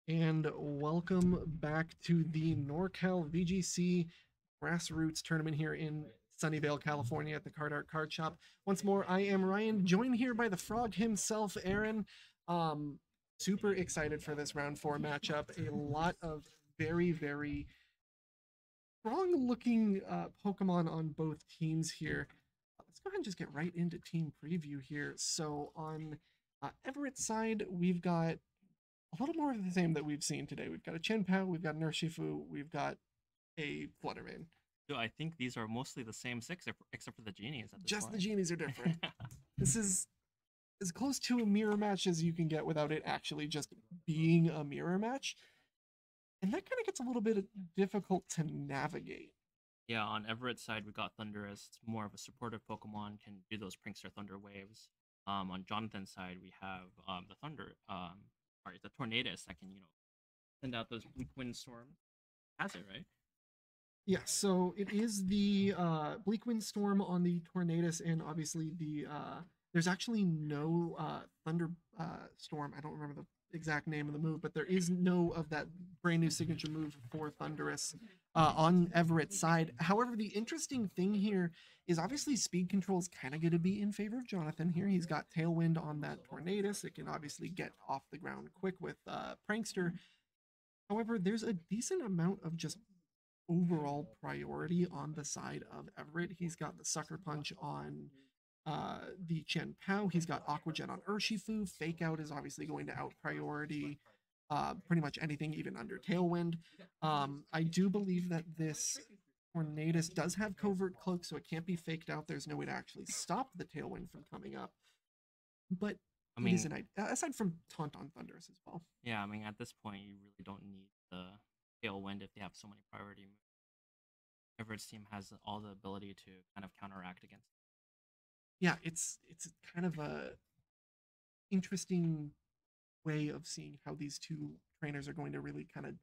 And welcome back to the NorCal VGC Grassroots Tournament here in Sunnyvale, California at the CardArt Card Shop. Once more, I am Ryan, joined here by the frog himself, Aaron. Super excited for this round 4 matchup. A lot of very strong-looking Pokemon on both teams here. Let's go ahead and just get right into team preview here. So on Everett's side, we've got a little more of the same that we've seen today. We've got a Chien-Pao, we've got an Urshifu, we've got a Flutter Mane. So I think these are mostly the same six, except for the genies at this Just point. the genies are different. This is as close to a mirror match as you can get without it actually just being a mirror match. And that kind of gets a little bit difficult to navigate. Yeah, on Everett's side, we got Thundurus. It's more of a supportive Pokemon, can do those Prankster Thunder waves. On Jonathan's side, we have the Tornadus that can, send out those Bleak Wind Storm. Has it, right? Yeah, so it is the Bleak Wind Storm on the Tornadus, and obviously the there's actually no Thunder Storm. I don't remember the exact name of the move, but there is no of that brand new signature move for Thundurus on Everett's side. However, the interesting thing here is obviously speed control is kind of going to be in favor of Jonathan here. He's got Tailwind on that Tornadus. It can obviously get off the ground quick with Prankster. However, there's a decent amount of just overall priority on the side of Everett. He's got the Sucker Punch on the Chien-Pao. He's got Aqua Jet on Urshifu. Fake Out is obviously going to out priority pretty much anything, even under Tailwind. I do believe that this Tornadus does have Covert Cloak, so it can't be faked out. There's no way to actually stop the Tailwind from coming up. But I mean, it is an idea, aside from Taunt on Thundurus as well. Yeah, I mean, at this point, you really don't need the Tailwind if they have so many priority moves. Everett's team has all the ability to kind of counteract against it. Yeah, it's kind of a interesting way of seeing how these two trainers are going to really kind of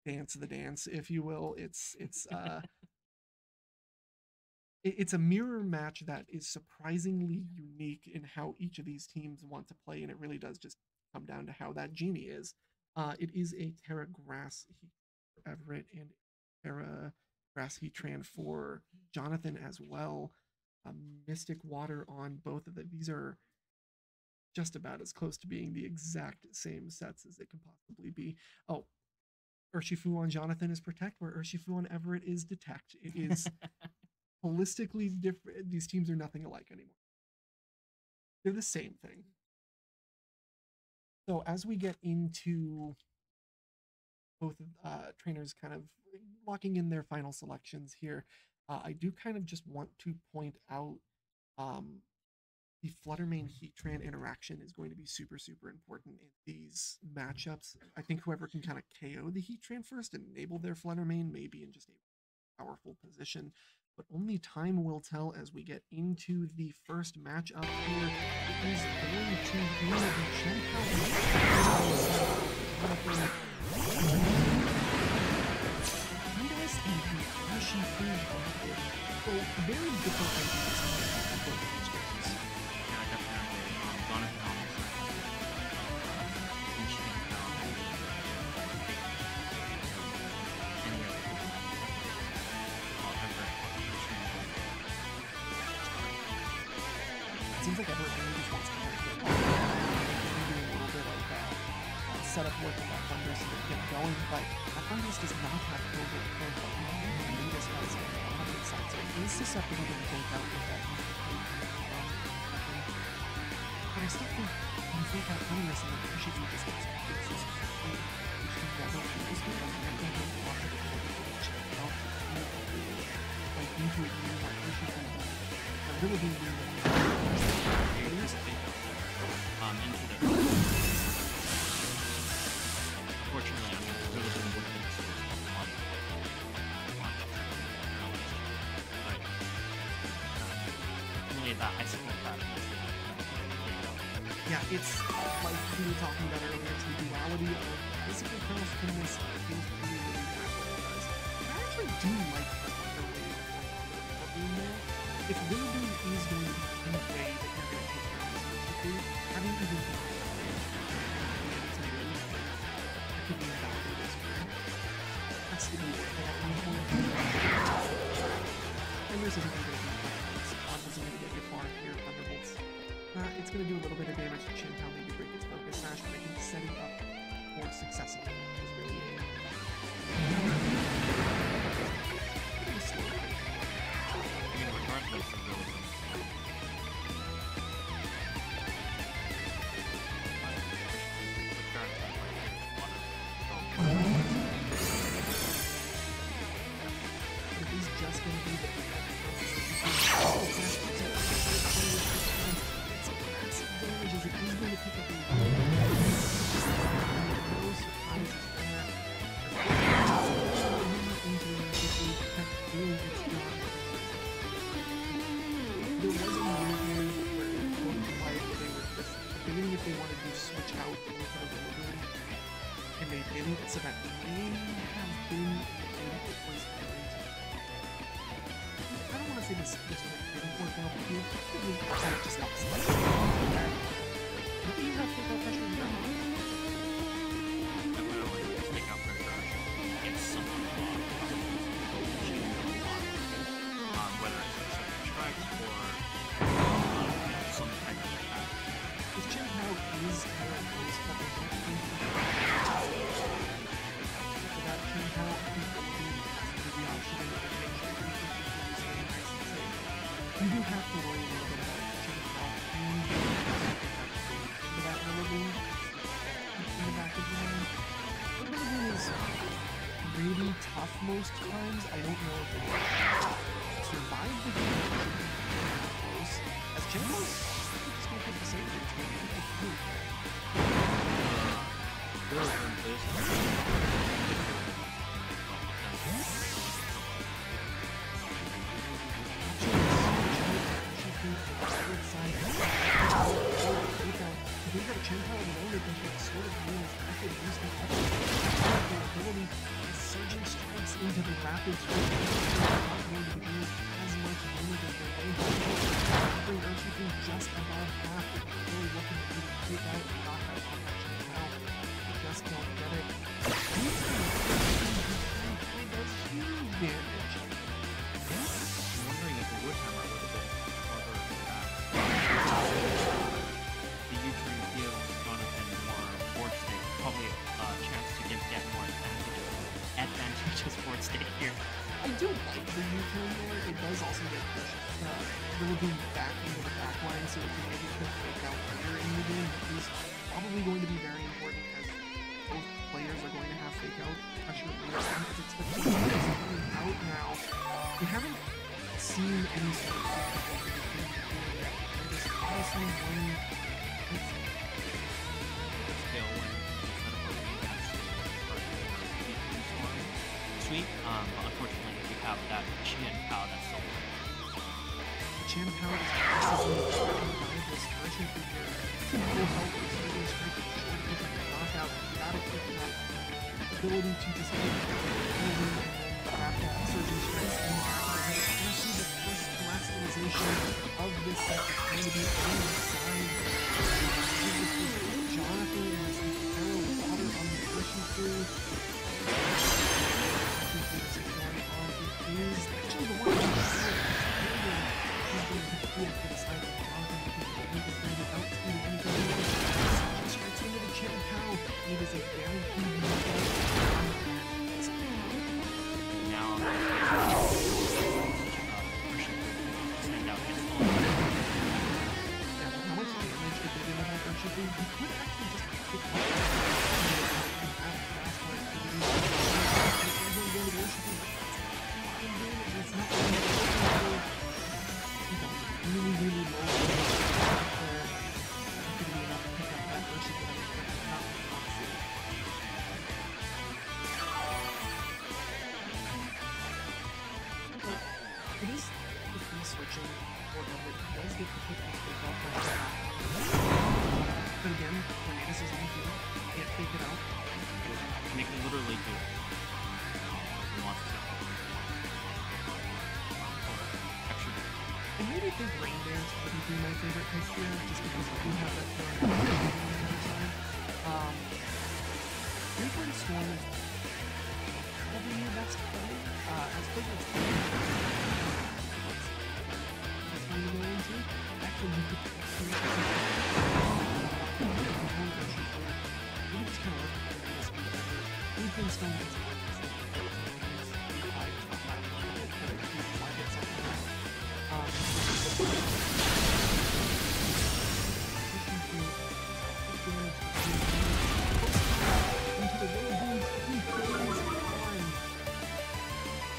dance the dance, if you will. It's it's a mirror match that is surprisingly unique in how each of these teams want to play, and it really does just come down to how that genie is. It is a Terra Grass for Everett and Terra Grass Heatran for Jonathan as well. Mystic Water on both of them. These are just about as close to being the exact same sets as they can possibly be. Oh, Urshifu on Jonathan is Protect, where Urshifu on Everett is Detect. It is holistically different. These teams are nothing alike anymore. They're the same thing. So as we get into both trainers kind of locking in their final selections here, I do kind of just want to point out the Flutter Mane Heatran interaction is going to be super important in these matchups. I think whoever can kind of KO the Heatran first and enable their Flutter Mane may be in just a powerful position, but only time will tell as we get into the first matchup here. It is going to be the Chien-Pao and the Urshifu. So very different ideas for both of these games. Yeah, definitely. Jonathan on his Chien-Pao, any other Pokemon, all Everett. It seems like Everett really just wants to get it. He's doing a little bit of setup work with that Thundurus to get it going, but that Thundurus does not have Covert Cloak. This has a hundred sides, so it is susceptible to fake out with that. But I still think when you fake out Thundurus and then Urshifu just gets fixes, like into it, you like Urshifu, but Rillaboom into the unfortunately, I mean, Rillaboom would have been exposed on that I support that. Yeah, it's like we were talking about earlier, it's the duality of physical powerfulness feels really bad what it does. I actually do like the underrated Rillaboom there. If Rillaboom is going to be the way that you're going to take down this Urshifu, having even to be invalid this turn. Has to be worth it at one point. And this isn't going to be Thunderbolts. Isn't going to get you far here, Thunderbolts. It's going to do a little bit of damage to Chien-Pao, maybe break its focus sash, but I think setting up for success is really it. Pretty slow. Regardless of Rillaboom. It is just going to be the damages. It is going to pick up a no surprises there. There was a moment where it looked like they were just debating if they wanted to switch out into the Rillaboom, and they didn't, so that may have been it was I don't want to say this didn't work out, but you effectively kind of just got stuck. What do you have to go pressure in your mind? I would only take out pressure against someone whether it's certain strikes or some type of attack. If Chien-Pao is kind of close, but they don't think for that Chien-Pao, I think that would be the option in the make sure you keep things very nice and safe. You do have to worry a little bit about Chien-Pao and into that Rillaboom in the back of your mind. Rillaboom is really tough most times. I don't know if it will survive the game close. As Chien-Pao is just going to put the safety, it's going to be a good if we got a Chien-Pao of an owner, then it sort of means I could use the ability as surging strikes into the rapid switch. Not going to be used as much damage as they're going to bring Urshifu just above half. Really looking to take out the knockout on that Chien-Pao. They just don't get it. That's huge damage. I'm wondering if it would hammer a little bit harder than that. The Heatran gives Jonathan more board state, probably a chance to get more advantageous board state here. I do like the Heatran there. It does also get pushed Rillaboom back into the back line, so it can maybe put fake out later in the game, which is probably going to be very important as both players are going to have fake out pressure as expected coming out now. We haven't seen any sort of fake out over the game yet. I just honestly wondering Sweet, but unfortunately we have that Chien-Pao that's so Chien-Pao is possibly threatened by this Urshifu here. Full health is really striking, short pick up the knockout. You gotta keep that ability to just keep moving and then wrap that surging strikes in the back of the head. It's going to see the first terrestrialization of this set is going to be on the side. This is Jonathan and this Arrow water on the Urshifu. Is actually the one who's going to feel for the side of Jonathan because he is going to outspeed anything. Strikes into the Chien-Pao. It is a very huge knockout. now send out his own. Yeah, how much damage did they do with that Urshifu? He could actually just pick up and have fast activity. It's not really, really low. It could be enough to pick up that Urshifu, but not obviously. It is the free switching for Everett. He does get to pick this fake out by the back. But again, Tornadus is on the field. Can't fake it out. They can literally do it. He wants to. I maybe think Rain Dance wouldn't be my favorite pick here, just because we do have that Tornadus on the other side. Here's where Blitzing Storm is probably your best play. As quick as it's going to go into. Actually, you could maybe just kind of look at this Blitzing Storm is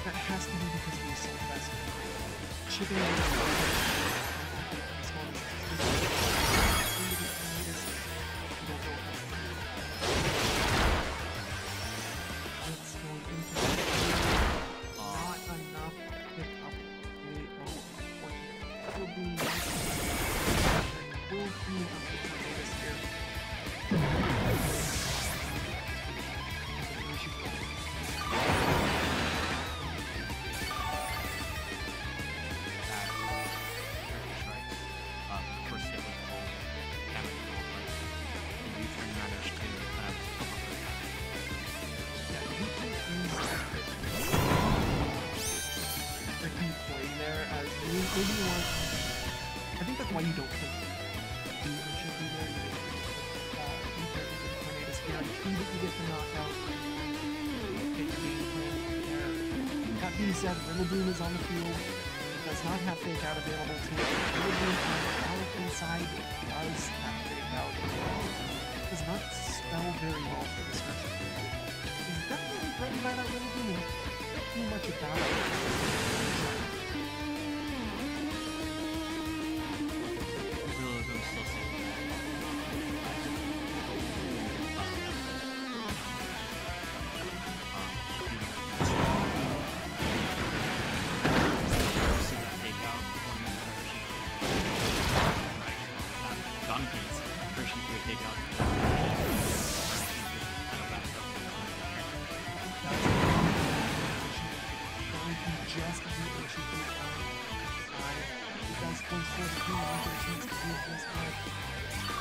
that has to be because we saw the best chipping away I think that's why you don't think you should be there. Tornadus guaranteed that you get the knockout. That being said, Rillaboom is on the field. It does not have fake out available to it. Rillaboom on the out inside does have fake out. It does not spell very well for this version. He's definitely threatened by that Rillaboom and not too much about it.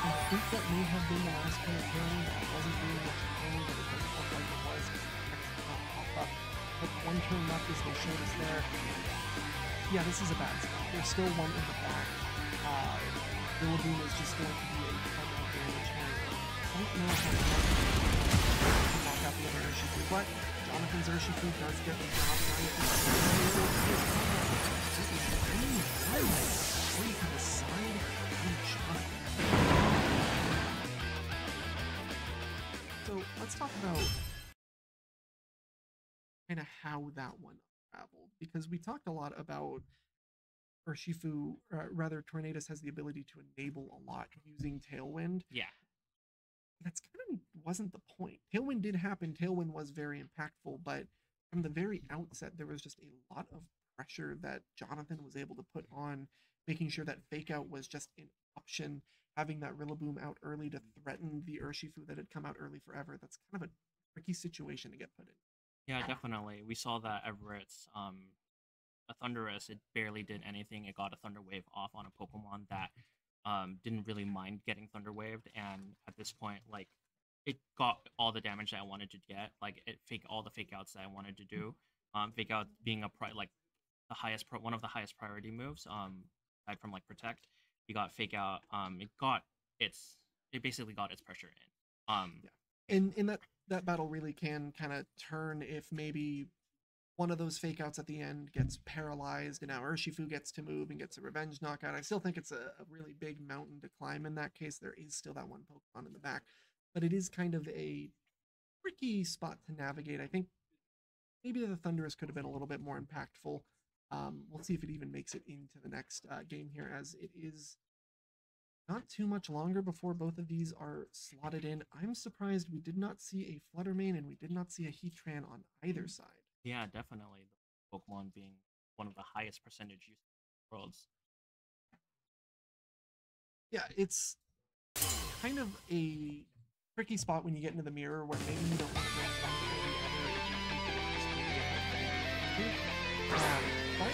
I think that may have been the last pair of Heatran that wasn't doing much damage, but it doesn't look like it was because the text did not pop up. But one turn left as they showed us there. Yeah, this is a bad spot. There's still one in the back. Rillaboom is just going to be a ton of damage here. I don't know how to knock out the other Urshifu, but Jonathan's Urshifu does get the job done. Or you can decide each other. So let's talk about kind of how that one unraveled, because we talked a lot about Urshifu, rather Tornadus has the ability to enable a lot using Tailwind. Yeah. That's kind of wasn't the point. Tailwind did happen, Tailwind was very impactful, but from the very outset, there was just a lot of pressure that Jonathan was able to put on, making sure that Fake Out was just an option, having that Rillaboom out early to threaten the Urshifu that had come out early forever. That's kind of a tricky situation to get put in. Yeah, definitely. We saw that Everett's a Thundurus, it barely did anything. It got a Thunder Wave off on a Pokemon that didn't really mind getting Thunder Waved, and at this point, like, it got all the damage that I wanted to get. Like, it all the Fake Outs that I wanted to do. Fake Out being one of the highest priority moves, aside from like Protect. You got Fake Out. It basically got its pressure in. Yeah. And that battle really can kind of turn if maybe one of those Fake Outs at the end gets paralyzed and now Urshifu gets to move and gets a revenge knockout. I still think it's a really big mountain to climb in that case. There is still that one Pokemon in the back, but it is kind of a tricky spot to navigate. I think maybe the Thundurus could have been a little bit more impactful. We'll see if it even makes it into the next game here, as it is not too much longer before both of these are slotted in. I'm surprised we did not see a Flutter Mane and we did not see a Heatran on either side. Yeah, definitely. The Pokemon being one of the highest percentage used worlds. Yeah, it's kind of a tricky spot when you get into the mirror where maybe you don't want to go one way or the other. But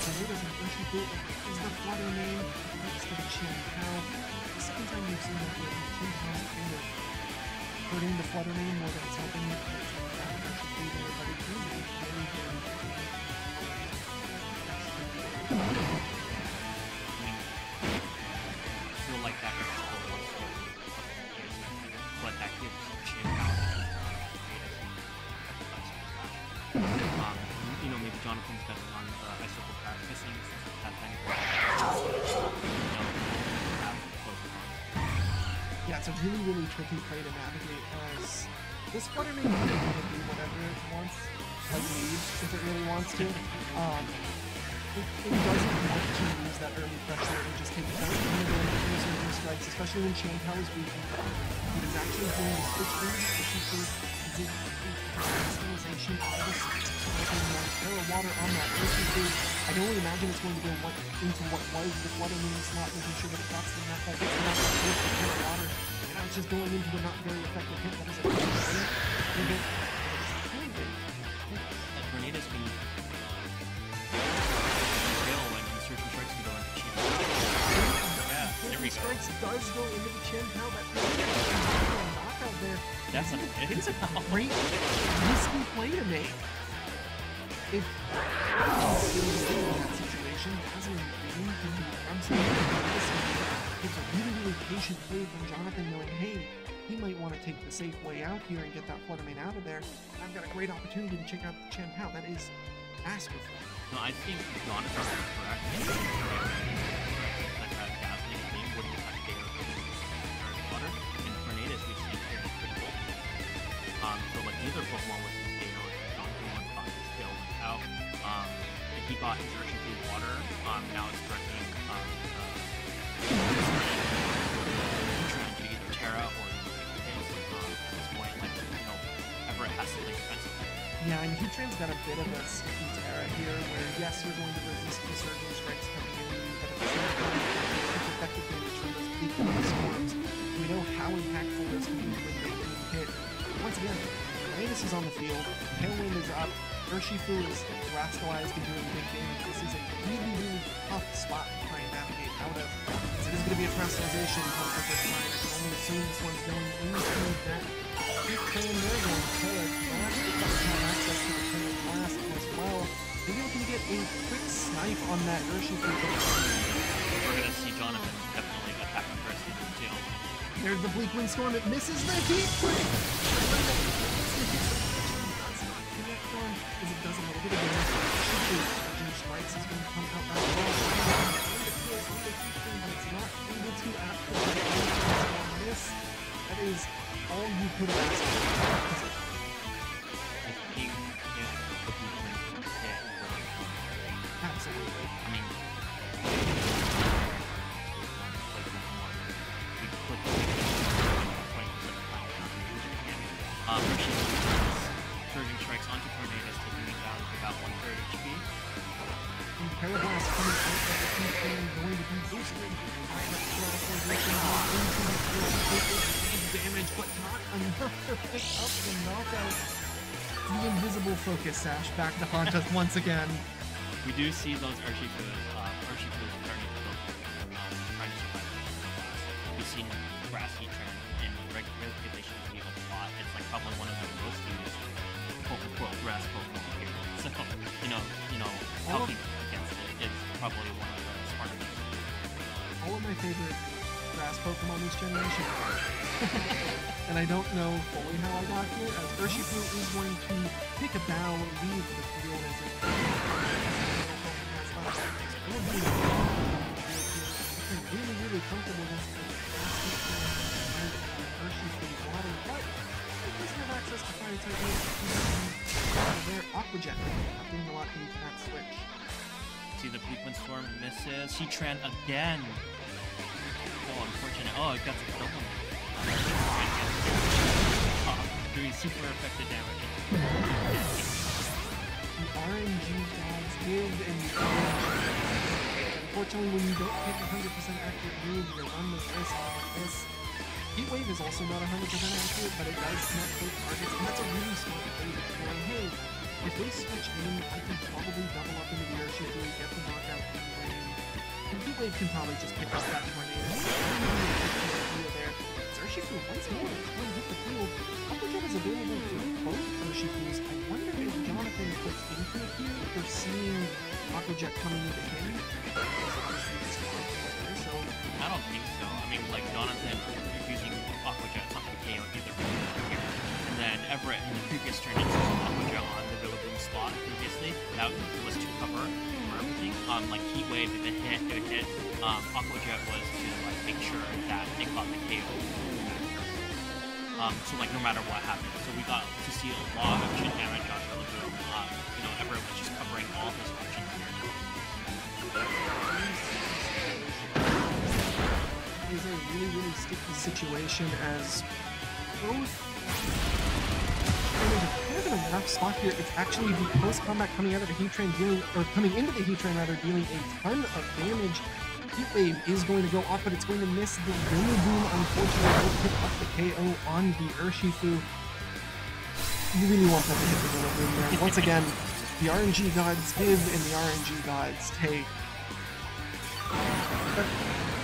Tornadus and Urshifu is the Flutter Mane next to the Chien-Pao. The second anytime you've seen that Chien-Pao kind of hurting the Flutter Mane more than it's helping it, it's that Urshifu there, but it is a very, very I feel like that is what that gives Chien-Pao. You know, maybe Jonathan's better on the icicle crash missing that thing. Yeah, it's a really, really tricky play to navigate as this Flutter Mane can do whatever it wants, like leave if it really wants to. It doesn't want to use that early pressure and just take it down into the strikes, especially when Chien-Pao is weak. It is actually going to switch into the crystallization of this water on that Urshifu. I can only imagine it's going to go into what was the Flutter Mane slot, making sure that it drops the knockout, gets the knockout with the water, and now it's just going into a not very effective hit. That is a good hit. Tornadus can kill when certain strikes can go into Chien-Pao. Yeah, there we go. Strikes does go into the Chien-Pao, that knockout there. That's a great risky play to make. If in that situation, Dazzling Beam can be absolutely devastating. It's a really, really patient play from Jonathan, knowing, hey, he might want to take the safe way out here and get that Flutter Mane out of there. I've got a great opportunity to check out the Chien-Pao. That is masterful. No, I think Jonathan is correct. Like that Dazzling Beam wouldn't have failed water, and Tornadus we've seen here is pretty good. So like either Pokemon was KO, Jonathan once got his tail out. If he got his Urshifu water, now it's threatening Heatran to either Terra or at this point, like, you know, Everett has to play defensively. Yeah, and Heatran's got a bit of a sticky Terra here, where yes, you're going to resist the surging strikes coming in, but at the same time, it's effective in return those bleak storms. We know how impactful this can be when they hit. Once again, Tornadus is on the field, Tailwind is up, Urshifu is rascalized and doing big damage. This is a really, really tough spot to try and navigate out of. So it is going to be a rascalization from Everett side. I can only assume this one's going into that Heatran there, going to Terra Blast. It doesn't have access to the Terra Blast as well. Maybe we can get a quick snipe on that Urshifu. We're going to see Jonathan definitely attacking first in the tail. There's the Bleak Windstorm. It misses the heat break. As it does a little bit of damage. Surging strikes is going to come out that well. But it's not able to after this. That is all you could have asked for. Absolutely. I mean, surging strikes onto Tornadus, taking me down to about 1/3 HP. And Parablast coming out of the Heatran, going to be boosted by that rascalization into the field. Damage, but not enough to pick up the knockout. The invisible focus sash back to haunt us once again. We do see those Urshifu starting to build, trying to survive. We've seen Grass Heatran in Regulation D a lot. It's like probably one of the most used quote-unquote grass Pokemon here. So, you know, helping against it is probably one of the smarter things. All of my favorite grass Pokemon this generation. And I don't know fully how I got here, as Urshifu is going to take a bow, leave the field as it really, really comfortable with Urshifu's water, but it doesn't have access to fire type moves. Their Aqua Jet not doing a lot into that switch. See the Bleak Windstorm misses. Heatran again. Oh, unfortunate. Oh, it got the kill one. Doing super effective damage. The RNG gods give and the unfortunately, when you don't pick 100% accurate move, you run the risk like this. Heat Wave is also not 100% accurate, but it does connect both targets, and that's a really smart play to go, hey, if they switch in, I can probably double up into the Urshifu, get the knockout in the lane, and Heat Wave can probably just pick up that Tornadus. Urshifu once more is going to hit the field. Aquajet is available for both Urshifus. I wonder if Jonathan puts into it here, if they're seeing Aquajet coming into him. So I don't think so. I mean, like, Jonathan is using Aquajet on the KO either here. And then Everett in the previous turn is using Aquajet on the Rillaboom spot previously. That was to cover for everything. Like Heat Wave, if it hit, Aquajet was to like make sure that they got the KO. So like no matter what happened. So we got to see a lot of chin damage on Rillaboom. You know, Everett was just covering all his options here. It is a really sticky situation as both. And there's kind of in a rough spot here. It's actually the close combat coming out of the Heatran coming into the Heatran rather, dealing a ton of damage. Heat Wave is going to go off, but it's going to miss the Rillaboom. Unfortunately, will pick up the KO on the Urshifu. You really want that to hit the Rillaboom there. Once again, the RNG gods give and the RNG gods take.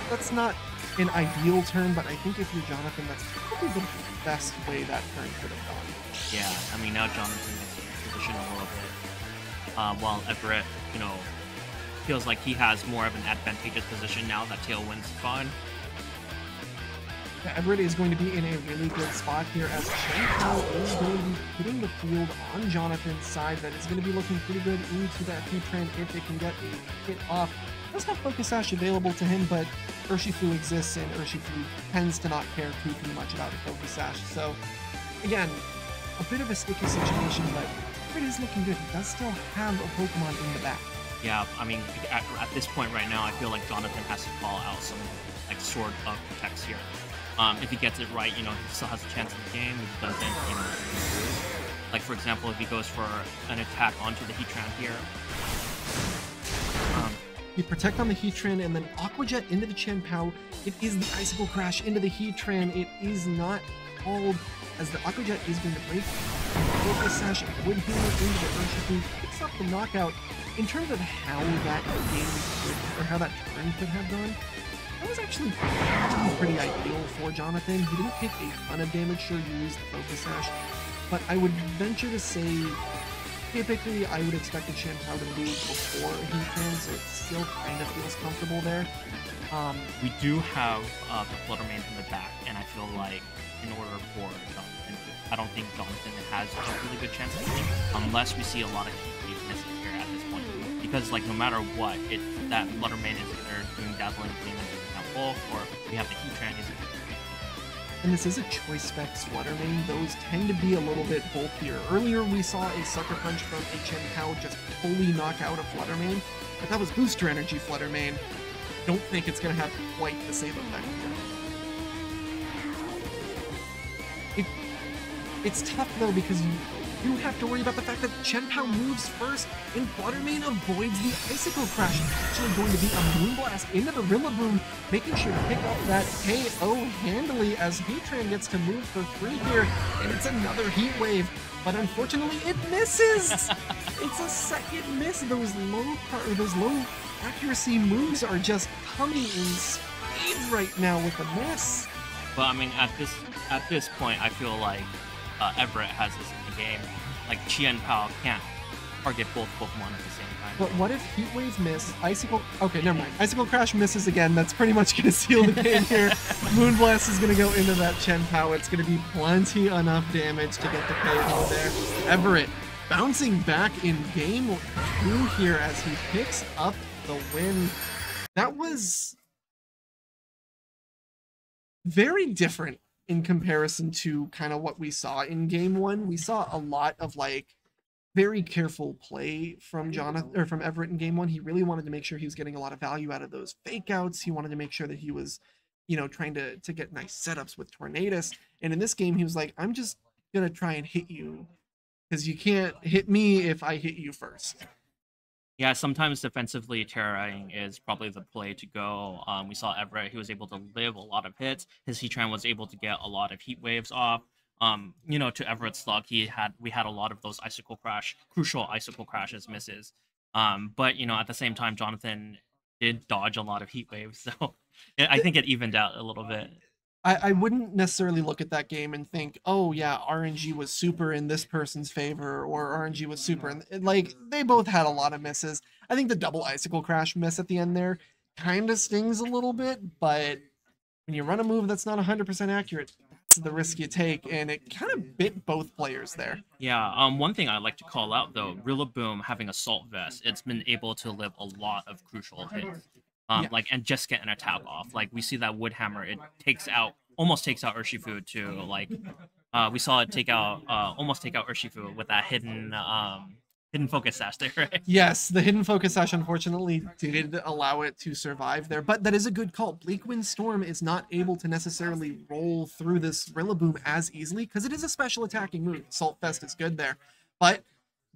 That's not an ideal turn, but I think if you're Jonathan, that's probably the best way that turn could have gone. Yeah, I mean, now Jonathan is in position a little bit, while Everett, you know, feels like he has more of an advantageous position now that Tailwind's gone. Yeah, Everett is going to be in a really good spot here as Chien-Pao is going to be putting the field on Jonathan's side. That is going to be looking pretty good into that Heatran if it can get a hit off. Does have Focus Sash available to him, but Urshifu exists and Urshifu tends to not care too much about a Focus Sash. So again, a bit of a sticky situation, but Everett is looking good. He does still have a Pokemon in the back. Yeah, I mean, at this point right now, I feel like Jonathan has to call out some like sort of protects here. If he gets it right, you know, he still has a chance in the game. If he doesn't, you know, like for example, if he goes for an attack onto the Heatran here. You protect on the Heatran and then Aquajet into the Chien-Pao. It is the Icicle Crash into the Heatran. It is not called, as the Aquajet is going to break. Focus Sash would heal into the Urshifu. Picks up the knockout. In terms of how that game could, or how that turn could have gone, that was actually probably pretty ideal for Jonathan. He didn't take a ton of damage. Sure, you used the Focus Sash, but I would venture to say typically I would expect a Chien-Pao to lose before he can, so it still kind of feels comfortable there. We do have the Flutter Mane in the back, and I feel like in order for Jonathan, I don't think Jonathan has a really good chance of winning unless we see a lot of Heat Wave missing here at this point. Because like no matter what, that Flutter Mane is either doing dazzling damage at bulk, or we have the Heatran is. And this is a choice specs Flutter Mane. Those tend to be a little bit bulkier. Earlier we saw a Sucker Punch from a Chien-Pao just fully knock out a Flutter Mane, but that was booster energy Flutter Mane. Don't think it's going to have quite the same effect here. It's tough though because you have to worry about the fact that Chien-Pao moves first and Flutter Mane avoids the Icicle Crash. It's actually going to be a Moonblast into the Rillaboom, making sure to pick up that KO handily as Heatran gets to move for free here, and it's another Heat Wave, but unfortunately it misses! It's a second miss. Those low accuracy moves are just coming in spades right now with a miss. But I mean, at this point, I feel like Everett has this in the game. Like Chien-Pao can't target both Pokemon at the same time. But what if Heat Wave miss? Okay, never mind. Icicle Crash misses again. That's pretty much going to seal the game here. Moonblast is going to go into that Chien-Pao. It's going to be plenty enough damage to get the KO there. Everett bouncing back in game 2 here as he picks up the win. That was very different in comparison to kind of what we saw in game 1. We saw a lot of like very careful play from from Everett in game 1. He really wanted to make sure he was getting a lot of value out of those fake outs. He wanted to make sure that he was, you know, trying to get nice setups with Tornadus. And in this game, he was like, I'm just gonna try and hit you because you can't hit me if I hit you first. Yeah, sometimes defensively terrorizing is probably the play to go. We saw Everett, he was able to live a lot of hits. His Heatran was able to get a lot of Heat Waves off. You know, to Everett's luck, we had a lot of those crucial Icicle Crashes misses. But, you know, at the same time, Jonathan did dodge a lot of Heat Waves, so I think it evened out a little bit. I wouldn't necessarily look at that game and think, oh yeah, RNG was super in this person's favor, or RNG was super in like they both had a lot of misses. I think the double icicle crash miss at the end there kind of stings a little bit, but when you run a move that's not 100% accurate, that's the risk you take, and it kind of bit both players there. Yeah, one thing I'd like to call out though, Rillaboom having Assault Vest, it's been able to live a lot of crucial hits. Like and just get an attack off. Like we see that Woodhammer, it almost takes out Urshifu too. Like we saw it almost take out Urshifu with that hidden focus sash there, right? Yes, the hidden focus sash unfortunately did allow it to survive there, but that is a good call. Bleakwind Storm is not able to necessarily roll through this Rillaboom as easily because it is a special attacking move. Assault Vest is good there, but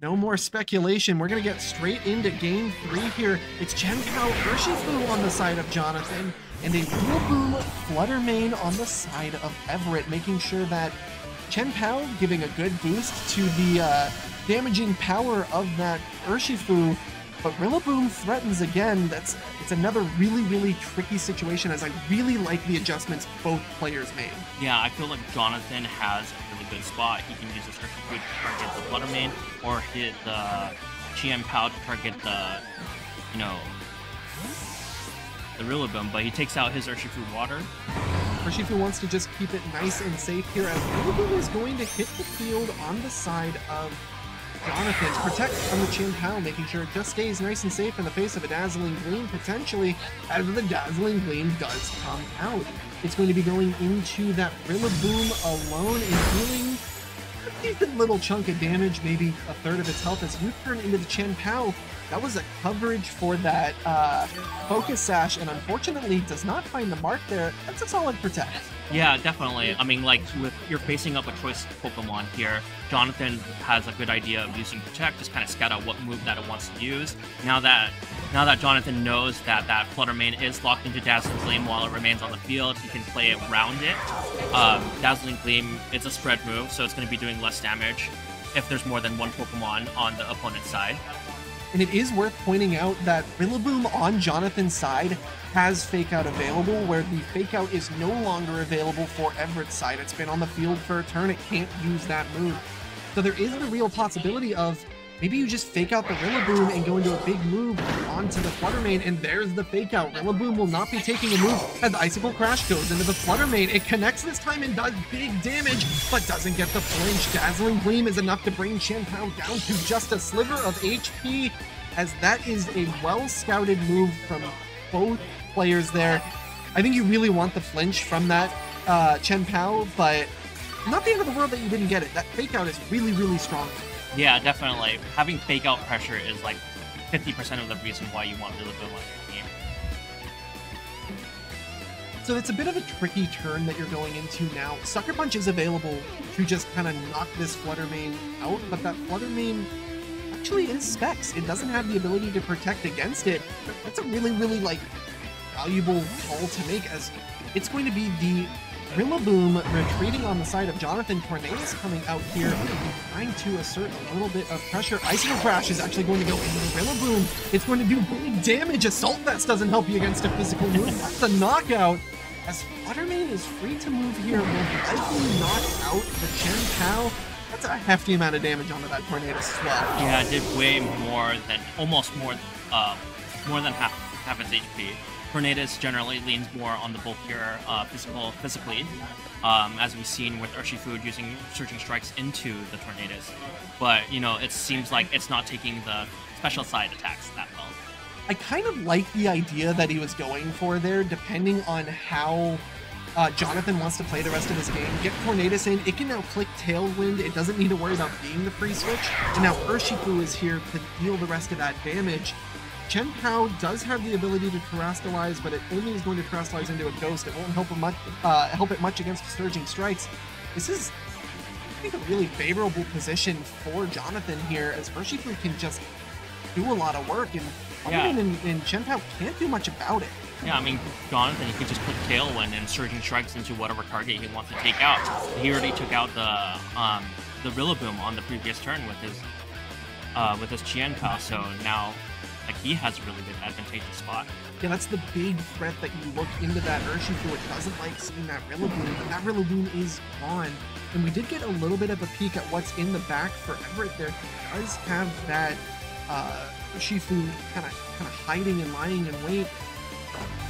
no more speculation. We're going to get straight into game 3 here. It's Chien-Pao Urshifu on the side of Jonathan, and a Rillaboom Flutter Mane on the side of Everett, making sure that Chien-Pao giving a good boost to the damaging power of that Urshifu, but Rillaboom threatens again. It's another really tricky situation, as I really like the adjustments both players made. Yeah, I feel like Jonathan has a really good spot. He can use this Urshifu to target the Flutter Mane, or hit the Chien-Pao to target the Rillaboom, but he takes out his Urshifu water. Urshifu wants to just keep it nice and safe here, as Rillaboom is going to hit the field on the side of Jonathan to protect from the Chien-Pao, making sure it just stays nice and safe in the face of a Dazzling Gleam, potentially, as the Dazzling Gleam does come out. It's going to be going into that Rillaboom alone and dealing a decent little chunk of damage, maybe a third of its health, as you turn into the Chien-Pao. That was a coverage for that focus sash, and unfortunately does not find the mark there. That's a solid protect. Yeah, definitely. I mean, like, you're facing up a choice Pokemon here. Jonathan has a good idea of using Protect, just kind of scout out what move that it wants to use. Now that Jonathan knows that that Flutter Mane is locked into Dazzling Gleam while it remains on the field, he can play it around it. Dazzling Gleam is a spread move, so it's going to be doing less damage if there's more than one Pokemon on the opponent's side. And it is worth pointing out that Rillaboom on Jonathan's side has Fake Out available, where the Fake Out is no longer available for Everett's side. It's been on the field for a turn, it can't use that move. So there is the real possibility of maybe you just Fake Out the Rillaboom and go into a big move onto the Flutter Mane, and there's the Fake Out. Rillaboom will not be taking a move as the Icicle Crash goes into the Flutter Mane. It connects this time and does big damage, but doesn't get the flinch. Dazzling Gleam is enough to bring Chien-Pao down to just a sliver of HP, as that is a well-scouted move from both players there. I think you really want the flinch from that Chien-Pao, but not the end of the world that you didn't get it. That Fake Out is really strong. Yeah, definitely. Having Fake Out pressure is like 50% of the reason why you want Rillaboom on your team. So it's a bit of a tricky turn that you're going into now. Sucker Punch is available to just kind of knock this Flutter Mane out, but that Flutter Mane actually is Specs. It doesn't have the ability to protect against it. That's a really like valuable call to make, as it's going to be the Rillaboom retreating on the side of Jonathan. Tornadus coming out here, trying to assert a little bit of pressure. Icicle Crash is actually going to go into Rillaboom. It's going to do big damage. Assault Vest doesn't help you against a physical move. That's a knockout, as Flutter Mane is free to move here. Will likely knock out the Chien-Pao. That's a hefty amount of damage onto that Tornadus as well. Yeah, it did way more than more than half its HP. Tornadus generally leans more on the bulkier physically, as we've seen with Urshifu using Surging Strikes into the Tornadus. But, you know, it seems like it's not taking the special side attacks that well. I kind of like the idea that he was going for there, depending on how Jonathan wants to play the rest of his game. Get Tornadus in, it can now click Tailwind, it doesn't need to worry about being the free switch, and now Urshifu is here to deal the rest of that damage. Chien-Pao does have the ability to Terastallize, but it only is going to Terastallize into a Ghost. It won't help it much against Surging Strikes. This is, I think, a really favorable position for Jonathan here, as Urshifu can just do a lot of work, and and Chien-Pao can't do much about it. Yeah, I mean, Jonathan, he can just put Tailwind and Surging Strikes into whatever target he wants to take out. He already took out the Rillaboom on the previous turn with his Chien-Pao, so now like he has a really good advantageous spot. Yeah, that's the big threat that you look into that Urshifu. It doesn't like seeing that Rillaboom, but that Rillaboom is gone. And we did get a little bit of a peek at what's in the back for Everett there. He does have that Urshifu kind of hiding and lying in wait.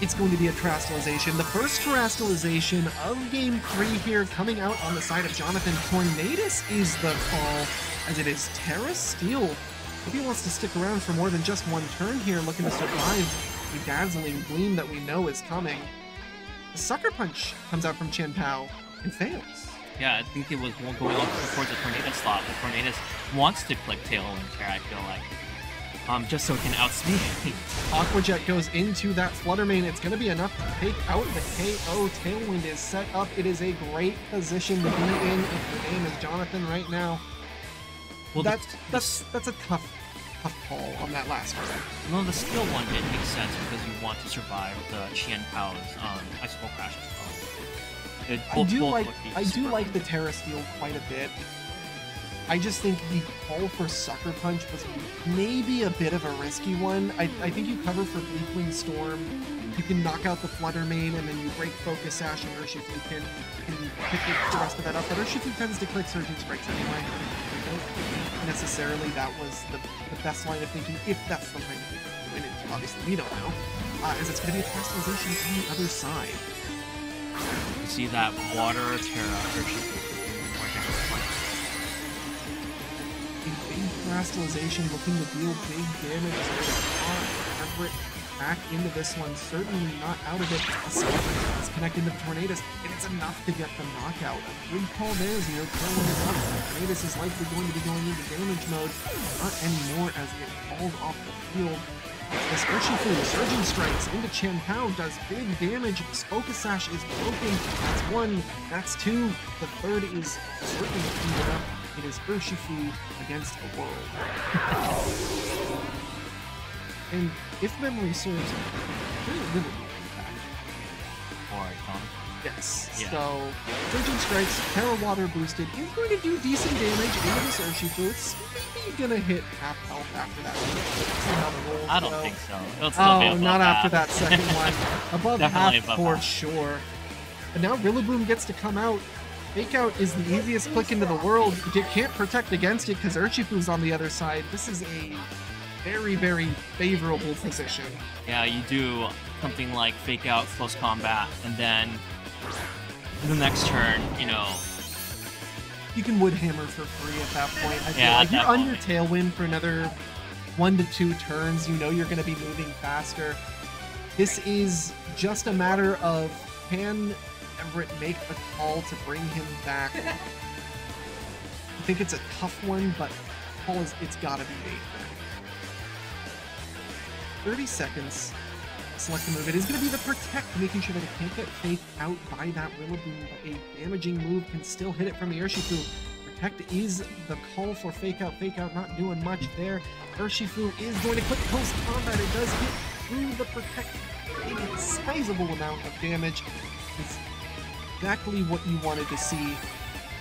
It's going to be a Terastallization. The first Terastallization of Game 3 here coming out on the side of Jonathan. Tornadus is the call, as it is Terra Steel. Maybe he wants to stick around for more than just one turn here, looking to survive the dazzling gleam that we know is coming. The Sucker Punch comes out from Chien-Pao and fails. Yeah, I think it was going on towards the Tornadus slot. The Tornadus wants to click Tailwind here, I feel like. Just so it can outspeed. Aqua Jet goes into that Flutter Mane. It's going to be enough to take out the KO. Tailwind is set up. It is a great position to be in if your name is Jonathan right now. Well, that's a tough call on that last one. No, the skill one did make sense because you want to survive the Chien-Pao's Icicle Crash as well. I do like the Terra Steel quite a bit. I just think the call for Sucker Punch was maybe a bit of a risky one. I think you cover for Bleak Storm, you can knock out the Flutter Mane, and then you break Focus Sash, and Urshifu can pick the rest of that up. But Urshifu tends to click Surging Strikes anyway. I don't think necessarily that was the best line of thinking, if that's the line of thinking. And obviously, we don't know. As it's going to be a Terastallization on the other side. You see that Water Terra Urshifu. Terastallization looking to deal big damage. Everett back into this one, certainly not out of it. It's connecting to the Tornadus, and it's enough to get the knockout. A good call there, Zero. Tailwind is up. Tornadus is likely going to be going into damage mode. Not anymore as it falls off the field. This Urshifu, Surging Strikes into Chien-Pao, does big damage. His Focus Sash is broken. That's one, that's two. The third is certainly coming up. It is Urshifu against the world. And if memory serves, there's a Rillaboom back. Or Jonathan. Yes. Yeah. So, Surging Strikes, Terra Water boosted, is going to do decent damage into this Urshifu. It's maybe going to hit half health after that. See how the rolls I don't go. think so. It'll still be above not half. after that second one. Above Definitely half above for half. sure. And now Rillaboom gets to come out. Fake Out is the easiest click into the world. You can't protect against it because Urshifu's on the other side. This is a very, very favorable position. Yeah, you do something like Fake Out, Close Combat, and then the next turn, you know... You can Wood Hammer for free at that point. I feel Yeah, like you're definitely. under Tailwind for another 1 to 2 turns. You know you're going to be moving faster. This is just a matter of can Everett make a call to bring him back. I think it's a tough one, but call is it's gotta be made. 30 seconds. Select the move. It is going to be the Protect, making sure that it can't get faked out by that Rillaboom, but a damaging move can still hit it from the Urshifu. Protect is the call for Fake Out. Fake Out not doing much there. Urshifu is going to click Post Combat. It does hit through the Protect, a sizable amount of damage. It's exactly what you wanted to see.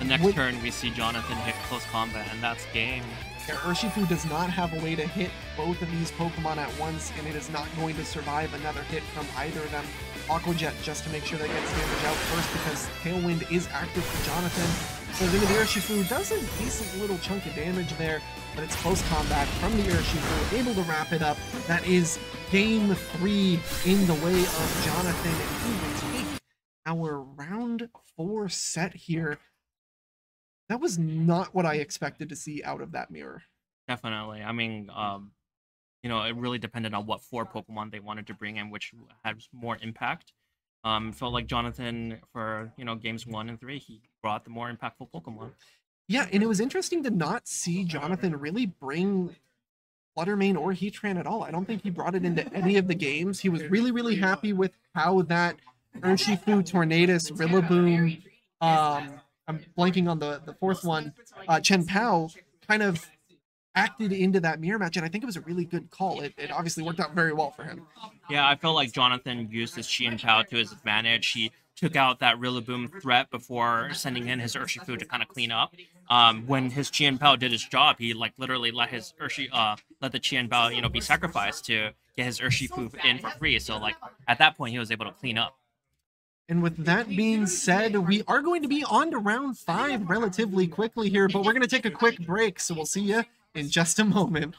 The next turn, we see Jonathan hit Close Combat, and that's game. Yeah, Urshifu does not have a way to hit both of these Pokemon at once, and it is not going to survive another hit from either of them. Aqua Jet just to make sure that gets damage out first because Tailwind is active for Jonathan. So into the Urshifu does a decent little chunk of damage there, but it's Close Combat from the Urshifu, able to wrap it up. That is game 3 in the way of Jonathan, and he will take our round 4 set here. That was not what I expected to see out of that mirror. Definitely. I mean, you know, it really depended on what 4 Pokemon they wanted to bring in, which had more impact. Felt like Jonathan, for, you know, games 1 and 3, he brought the more impactful Pokemon. Yeah, and it was interesting to not see Jonathan really bring Flutter Mane or Heatran at all. I don't think he brought it into any of the games. He was really, really happy with how that Urshifu, Tornadus, Rillaboom, I'm blanking on the fourth one, Chien-Pao kind of acted into that mirror match, and I think it was a really good call. It obviously worked out very well for him. Yeah, I felt like Jonathan used his Chien-Pao to his advantage. He took out that Rillaboom threat before sending in his Urshifu to kind of clean up. When his Chien-Pao did his job, he like literally let his let the Chien-Pao be sacrificed to get his Urshifu in for free. So like at that point, he was able to clean up. And with that being said, we are going to be on to round 5 relatively quickly here, but we're going to take a quick break, so we'll see you in just a moment.